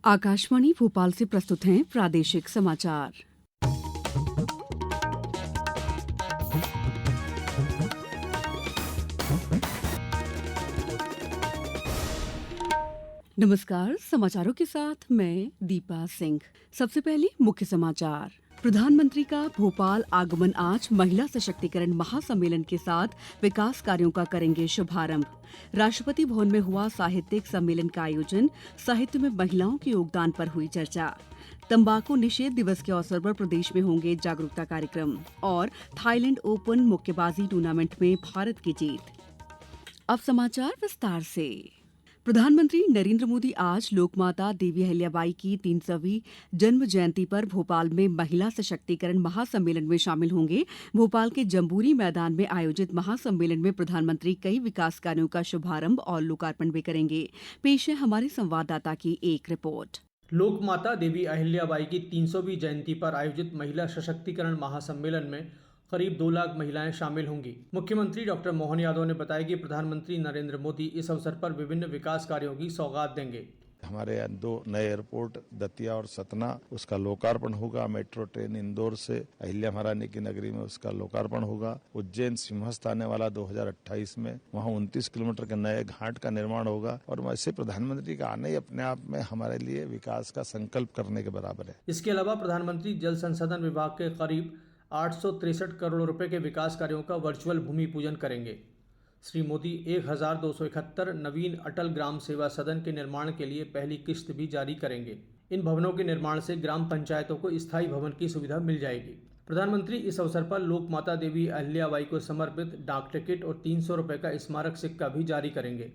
आकाशवाणी भोपाल से प्रस्तुत हैं प्रादेशिक समाचार। नमस्कार, समाचारों के साथ मैं दीपा सिंह। सबसे पहले मुख्य समाचार। प्रधानमंत्री का भोपाल आगमन आज महिला सशक्तिकरण महासम्मेलन के साथ विकास कार्यों का करेंगे शुभारंभ। राष्ट्रपति भवन में हुआ साहित्यिक सम्मेलन का आयोजन, साहित्य में महिलाओं के योगदान पर हुई चर्चा। तंबाकू निषेध दिवस के अवसर पर प्रदेश में होंगे जागरूकता कार्यक्रम और थाईलैंड ओपन मुक्केबाजी टूर्नामेंट में भारत की जीत। अब समाचार विस्तार से। प्रधानमंत्री नरेंद्र मोदी आज लोकमाता देवी अहिल्याबाई की 300वीं जन्म जयंती पर भोपाल में महिला सशक्तिकरण महासम्मेलन में शामिल होंगे। भोपाल के जम्बूरी मैदान में आयोजित महासम्मेलन में प्रधानमंत्री कई विकास कार्यों का शुभारंभ और लोकार्पण भी करेंगे। पेश है हमारे संवाददाता की एक रिपोर्ट। लोकमाता देवी अहिल्याबाई की 300वीं जयंती पर आयोजित महिला सशक्तिकरण महासम्मेलन में करीब 2 लाख महिलाएं शामिल होंगी। मुख्यमंत्री डॉक्टर मोहन यादव ने बताया कि प्रधानमंत्री नरेंद्र मोदी इस अवसर पर विभिन्न विकास कार्यों की सौगात देंगे। हमारे यहाँ 2 नए एयरपोर्ट दतिया और सतना, उसका लोकार्पण होगा। मेट्रो ट्रेन इंदौर से अहिल्या महारानी की नगरी में उसका लोकार्पण होगा। उज्जैन सिंहस्थ आने वाला 2028 में, वहाँ 29 किलोमीटर के नए घाट का निर्माण होगा। और वैसे प्रधानमंत्री का आना ही अपने आप में हमारे लिए विकास का संकल्प करने के बराबर है। इसके अलावा प्रधानमंत्री जल संसाधन विभाग के करीब 863 करोड़ रुपए के विकास कार्यों का वर्चुअल भूमि पूजन करेंगे। श्री मोदी 1271 नवीन अटल ग्राम सेवा सदन के निर्माण के लिए पहली किश्त भी जारी करेंगे। इन भवनों के निर्माण से ग्राम पंचायतों को स्थायी भवन की सुविधा मिल जाएगी। प्रधानमंत्री इस अवसर पर लोक माता देवी अहिल्याबाई को समर्पित डाक टिकट और 300 रुपए का स्मारक सिक्का भी जारी करेंगे।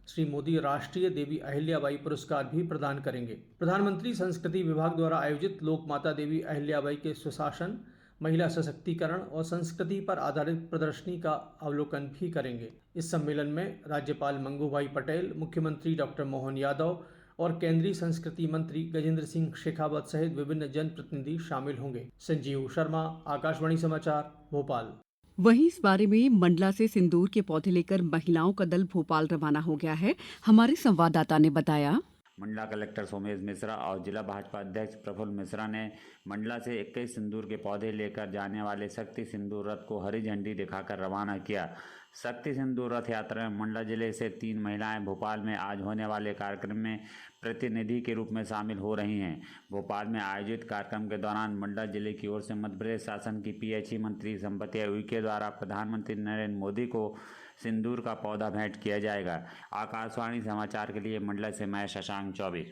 श्री मोदी राष्ट्रीय देवी अहिल्याबाई पुरस्कार भी प्रदान करेंगे। प्रधानमंत्री संस्कृति विभाग द्वारा आयोजित लोक माता देवी अहिल्याबाई के सुशासन, महिला सशक्तिकरण और संस्कृति पर आधारित प्रदर्शनी का अवलोकन भी करेंगे। इस सम्मेलन में राज्यपाल मंगूभाई पटेल, मुख्यमंत्री डॉक्टर मोहन यादव और केंद्रीय संस्कृति मंत्री गजेंद्र सिंह शेखावत सहित विभिन्न जनप्रतिनिधि शामिल होंगे। संजीव शर्मा, आकाशवाणी समाचार, भोपाल। वहीं इस बारे में मंडला से सिंदूर के पौधे लेकर महिलाओं का दल भोपाल रवाना हो गया है। हमारे संवाददाता ने बताया। मंडला कलेक्टर सोमेश मिश्रा और जिला भाजपा अध्यक्ष प्रफुल्ल मिश्रा ने मंडला से 21 सिंदूर के पौधे लेकर जाने वाले शक्ति सिंदूर रथ को हरी झंडी दिखाकर रवाना किया। शक्ति सिंदूर रथ यात्रा में मंडला जिले से 3 महिलाएं भोपाल में आज होने वाले कार्यक्रम में प्रतिनिधि के रूप में शामिल हो रही हैं। भोपाल में आयोजित कार्यक्रम के दौरान मंडला जिले की ओर से मध्य प्रदेश शासन की पीएचई मंत्री संपत्ति उइके द्वारा प्रधानमंत्री नरेंद्र मोदी को सिंदूर का पौधा भेंट किया जाएगा। आकाशवाणी समाचार के लिए मंडला से मैं शशांक चौबे।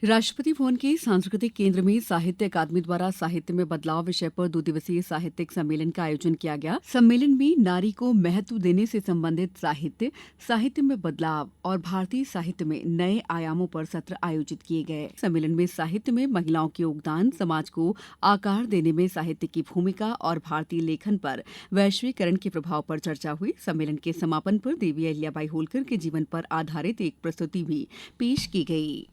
राष्ट्रपति भवन के सांस्कृतिक केंद्र में साहित्य अकादमी द्वारा साहित्य में बदलाव विषय पर 2 दिवसीय साहित्यिक सम्मेलन का आयोजन किया गया। सम्मेलन में नारी को महत्व देने से संबंधित साहित्य, साहित्य में बदलाव और भारतीय साहित्य में नए आयामों पर सत्र आयोजित किए गए। सम्मेलन में साहित्य में महिलाओं के योगदान, समाज को आकार देने में साहित्य की भूमिका और भारतीय लेखन पर वैश्वीकरण के प्रभाव पर चर्चा हुई। सम्मेलन के समापन पर देवी अहिल्याबाई होलकर के जीवन पर आधारित एक प्रस्तुति भी पेश की गई।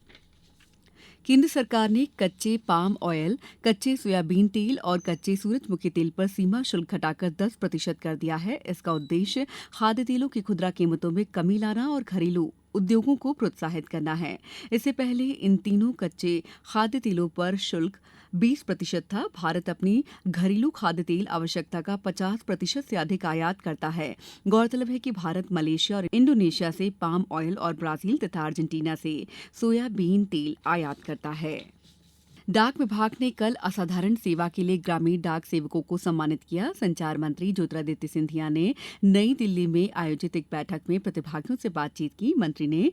केंद्र सरकार ने कच्चे पाम ऑयल, कच्चे सोयाबीन तेल और कच्चे सूरजमुखी तेल पर सीमा शुल्क घटाकर 10% कर दिया है। इसका उद्देश्य खाद्य तेलों की खुदरा कीमतों में कमी लाना और घरेलू उद्योगों को प्रोत्साहित करना है। इससे पहले इन तीनों कच्चे खाद्य तेलों पर शुल्क 20% था। भारत अपनी घरेलू खाद्य तेल आवश्यकता का 50% से अधिक आयात करता है। गौरतलब है कि भारत मलेशिया और इंडोनेशिया से पाम ऑयल और ब्राजील तथा अर्जेंटीना से सोयाबीन तेल आयात करता है। डाक विभाग ने कल असाधारण सेवा के लिए ग्रामीण डाक सेवकों को सम्मानित किया। संचार मंत्री ज्योतिरादित्य सिंधिया ने नई दिल्ली में आयोजित एक बैठक में प्रतिभागियों से बातचीत की। मंत्री ने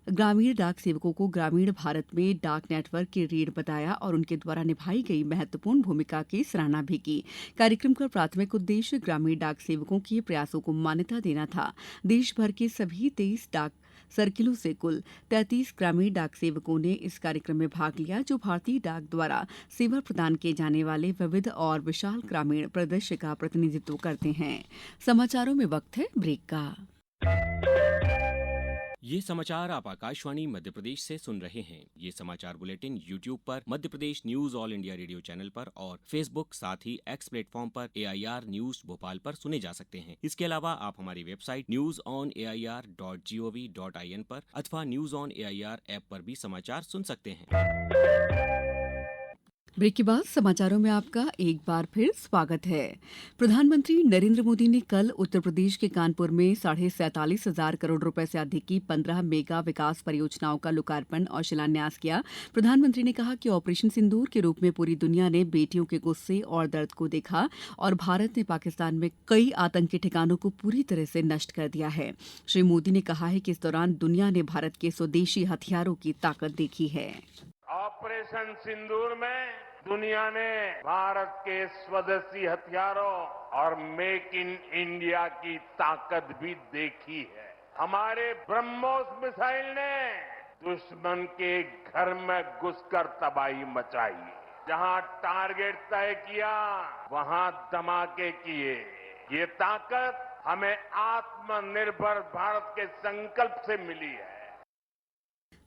ग्रामीण डाक सेवकों को ग्रामीण भारत में डाक नेटवर्क की रीढ़ बताया और उनके द्वारा निभाई गई महत्वपूर्ण भूमिका की सराहना भी की। कार्यक्रम का प्राथमिक उद्देश्य ग्रामीण डाक सेवकों के प्रयासों को मान्यता देना था। देश भर के सभी 23 डाक सर्किलों से कुल 33 ग्रामीण डाक सेवकों ने इस कार्यक्रम में भाग लिया, जो भारतीय डाक द्वारा सेवा प्रदान किए जाने वाले विविध और विशाल ग्रामीण परिदृश्य का प्रतिनिधित्व करते हैं। समाचारों में वक्त है ब्रेक का। ये समाचार आप आकाशवाणी मध्य प्रदेश से सुन रहे हैं। ये समाचार बुलेटिन YouTube पर Madhya Pradesh news All India Radio channel पर और Facebook साथ ही X प्लेटफॉर्म पर AIR न्यूज भोपाल पर सुने जा सकते हैं। इसके अलावा आप हमारी वेबसाइट newsonair.gov.in पर अथवा न्यूज ऑन AIR ऐप पर भी समाचार सुन सकते हैं। ब्रेक के बाद समाचारों में आपका एक बार फिर स्वागत है। प्रधानमंत्री नरेंद्र मोदी ने कल उत्तर प्रदेश के कानपुर में 47,500 करोड़ रुपए से अधिक की 15 मेगा विकास परियोजनाओं का लोकार्पण और शिलान्यास किया। प्रधानमंत्री ने कहा कि ऑपरेशन सिंदूर के रूप में पूरी दुनिया ने बेटियों के गुस्से और दर्द को देखा और भारत ने पाकिस्तान में कई आतंकी ठिकानों को पूरी तरह से नष्ट कर दिया है। श्री मोदी ने कहा है कि इस दौरान दुनिया ने भारत के स्वदेशी हथियारों की ताकत देखी है। ऑपरेशन सिंदूर में दुनिया ने भारत के स्वदेशी हथियारों और मेक इन इंडिया की ताकत भी देखी है। हमारे ब्रह्मोस मिसाइल ने दुश्मन के घर में घुसकर तबाही मचाई। जहां टारगेट तय किया वहां धमाके किए। ये ताकत हमें आत्मनिर्भर भारत के संकल्प से मिली है।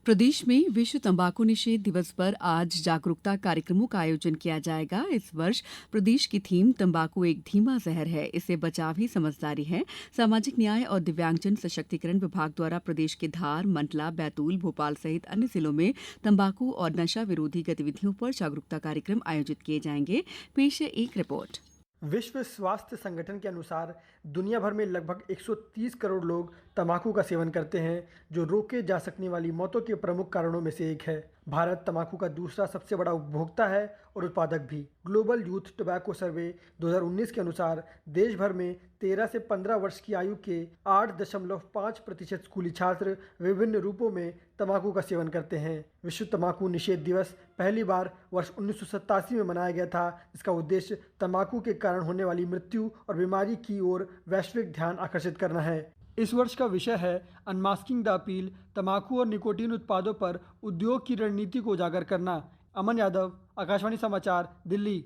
प्रदेश में विश्व तंबाकू निषेध दिवस पर आज जागरूकता कार्यक्रमों का आयोजन किया जाएगा। इस वर्ष प्रदेश की थीम तंबाकू एक धीमा जहर है, इससे बचाव ही समझदारी है। सामाजिक न्याय और दिव्यांगजन सशक्तिकरण विभाग द्वारा प्रदेश के धार, मंडला, बैतूल, भोपाल सहित अन्य जिलों में तंबाकू और नशा विरोधी गतिविधियों पर जागरूकता कार्यक्रम आयोजित किए जाएंगे। पेश है एक रिपोर्ट। विश्व स्वास्थ्य संगठन के अनुसार दुनिया भर में लगभग 130 करोड़ लोग तंबाकू का सेवन करते हैं, जो रोके जा सकने वाली मौतों के प्रमुख कारणों में से एक है। भारत तंबाकू का दूसरा सबसे बड़ा उपभोक्ता है और उत्पादक भी। ग्लोबल यूथ टोबैको सर्वे 2019 के अनुसार देश भर में 13 से 15 वर्ष की आयु के 8.5% स्कूली छात्र विभिन्न रूपों में तंबाकू का सेवन करते हैं। विश्व तंबाकू निषेध दिवस पहली बार वर्ष 1987 में मनाया गया था, जिसका उद्देश्य तंबाकू के कारण होने वाली मृत्यु और बीमारी की ओर वैश्विक ध्यान आकर्षित करना है। इस वर्ष का विषय है अनमास्किंग द अपील, तंबाकू और निकोटीन उत्पादों पर उद्योग की रणनीति को उजागर करना। अमन यादव, आकाशवाणी समाचार, दिल्ली।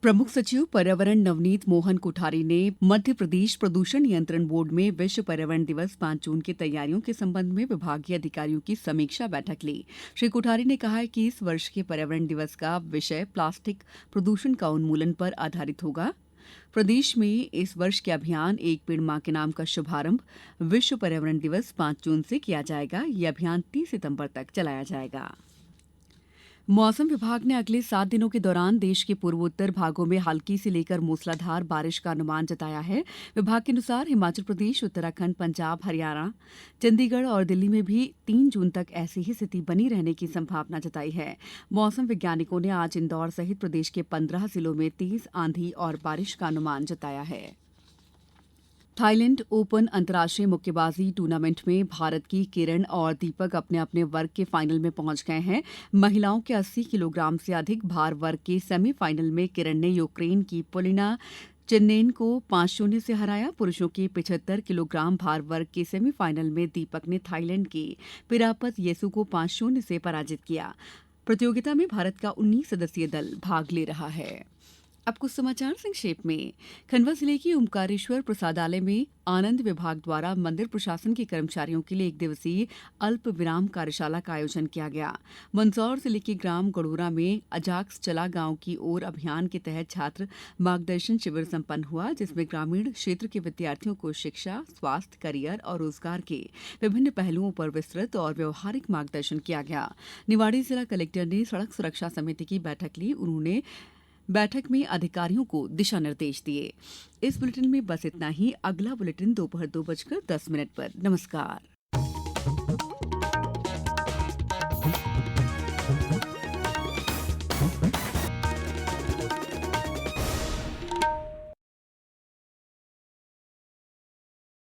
प्रमुख सचिव पर्यावरण नवनीत मोहन कोठारी ने मध्य प्रदेश प्रदूषण नियंत्रण बोर्ड में विश्व पर्यावरण दिवस 5 जून की तैयारियों के संबंध में विभागीय अधिकारियों की समीक्षा बैठक ली। श्री कोठारी ने कहा है कि इस वर्ष के पर्यावरण दिवस का विषय प्लास्टिक प्रदूषण का उन्मूलन पर आधारित होगा। प्रदेश में इस वर्ष के अभियान एक पेड़ मां के नाम का शुभारंभ विश्व पर्यावरण दिवस 5 जून से किया जाएगा। यह अभियान 30 सितंबर तक चलाया जाएगा। मौसम विभाग ने अगले 7 दिनों के दौरान देश के पूर्वोत्तर भागों में हल्की से लेकर मूसलाधार बारिश का अनुमान जताया है। विभाग के अनुसार हिमाचल प्रदेश, उत्तराखंड, पंजाब, हरियाणा, चंडीगढ़ और दिल्ली में भी 3 जून तक ऐसी ही स्थिति बनी रहने की संभावना जताई है। मौसम वैज्ञानिकों ने आज इंदौर सहित प्रदेश के 15 जिलों में तेज आंधी और बारिश का अनुमान जताया है। थाईलैंड ओपन अंतर्राष्ट्रीय मुक्केबाजी टूर्नामेंट में भारत की किरण और दीपक अपने अपने वर्ग के फाइनल में पहुंच गए हैं। महिलाओं के 80 किलोग्राम से अधिक भार वर्ग के सेमीफाइनल में किरण ने यूक्रेन की पोलिना चिन्नेन को 5-0 से हराया। पुरुषों के 75 किलोग्राम भार वर्ग के सेमीफाइनल में दीपक ने थाईलैंड के पिरापत येसु को 5-0 से पराजित किया। प्रतियोगिता में भारत का 19 सदस्यीय दल भाग ले रहा है। अब कुछ समाचार संक्षेप में। खंडवा जिले के ओमकारेश्वर प्रसादालय में आनंद विभाग द्वारा मंदिर प्रशासन के कर्मचारियों के लिए 1 दिवसीय अल्प विराम कार्यशाला का आयोजन किया गया। मंदसौर जिले के ग्राम गड़ोरा में अजाक्स चला गांव की ओर अभियान के तहत छात्र मार्गदर्शन शिविर संपन्न हुआ, जिसमें ग्रामीण क्षेत्र के विद्यार्थियों को शिक्षा, स्वास्थ्य, करियर और रोजगार के विभिन्न पहलुओं पर विस्तृत और व्यवहारिक मार्गदर्शन किया गया। निवाड़ी जिला कलेक्टर ने सड़क सुरक्षा समिति की बैठक ली। उन्होंने बैठक में अधिकारियों को दिशा निर्देश दिए। इस बुलेटिन में बस इतना ही। अगला बुलेटिन दोपहर 2:10 पर। नमस्कार।